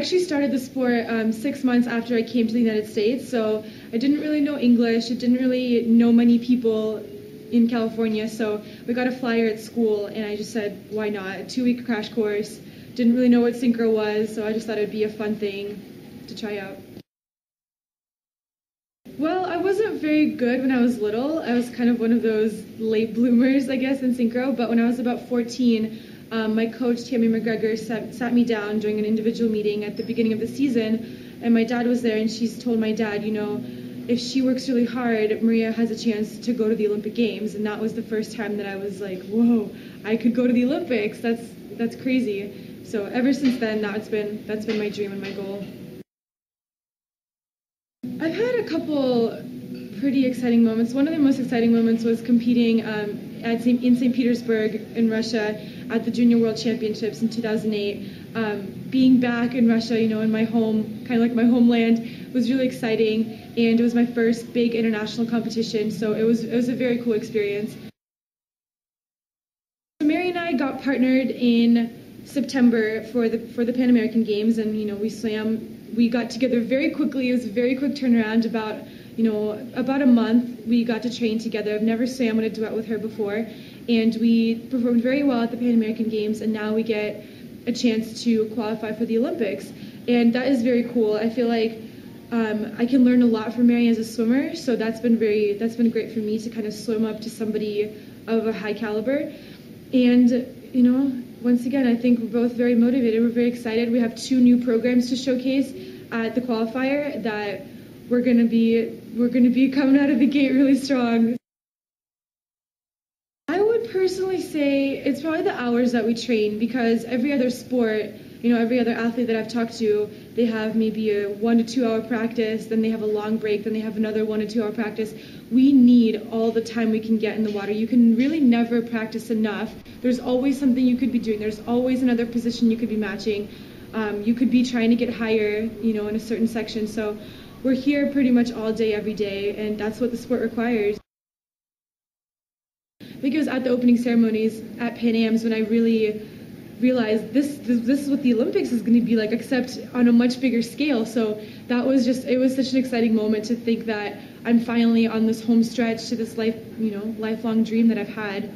actually started the sport 6 months after I came to the United States, so I didn't really know English. I didn't really know many people in California, so we got a flyer at school, and I just said, why not? A 2-week crash course. Didn't really know what Synchro was, so I just thought it'd be a fun thing to try out. Well, I wasn't very good when I was little. I was kind of one of those late bloomers, I guess, in Synchro, but when I was about 14, my coach, Tammy McGregor, sat me down during an individual meeting at the beginning of the season, and my dad was there, and she's told my dad, you know, if she works really hard, Mariya has a chance to go to the Olympic Games, and that was the first time that I was like, whoa, I could go to the Olympics. That's crazy. So ever since then, that's been my dream and my goal. I've had a couple pretty exciting moments. One of the most exciting moments was competing in St. Petersburg in Russia at the Junior World Championships in 2008. Being back in Russia, you know, in my home, kind of like my homeland, was really exciting, and it was my first big international competition, so it was a very cool experience. Mary and I got partnered in September for the Pan American Games, and you know, we swam. We got together very quickly. It was a very quick turnaround. About a month, we got to train together. I've never swam on a duet with her before, and we performed very well at the Pan American Games, and now we get a chance to qualify for the Olympics, and that is very cool. I feel like I can learn a lot from Mary as a swimmer, so that's been great for me to kind of swim up to somebody of a high caliber. And you know, once again, I think we're both very motivated. We're very excited. We have 2 new programs to showcase at the qualifier that we're gonna be coming out of the gate really strong. I would personally say it's probably the hours that we train, because every other sport, you know, every other athlete that I've talked to, they have maybe a 1 to 2 hour practice, then they have a long break, then they have another 1 to 2 hour practice. We need all the time we can get in the water. You can really never practice enough. There's always something you could be doing. There's always another position you could be matching. You could be trying to get higher, you know, in a certain section. So we're here pretty much all day, every day, and that's what the sport requires. I think it was at the opening ceremonies at Pan Am's when I really realized this is what the Olympics is going to be like, except on a much bigger scale. So it was such an exciting moment to think that I'm finally on this home stretch to this lifelong dream that I've had.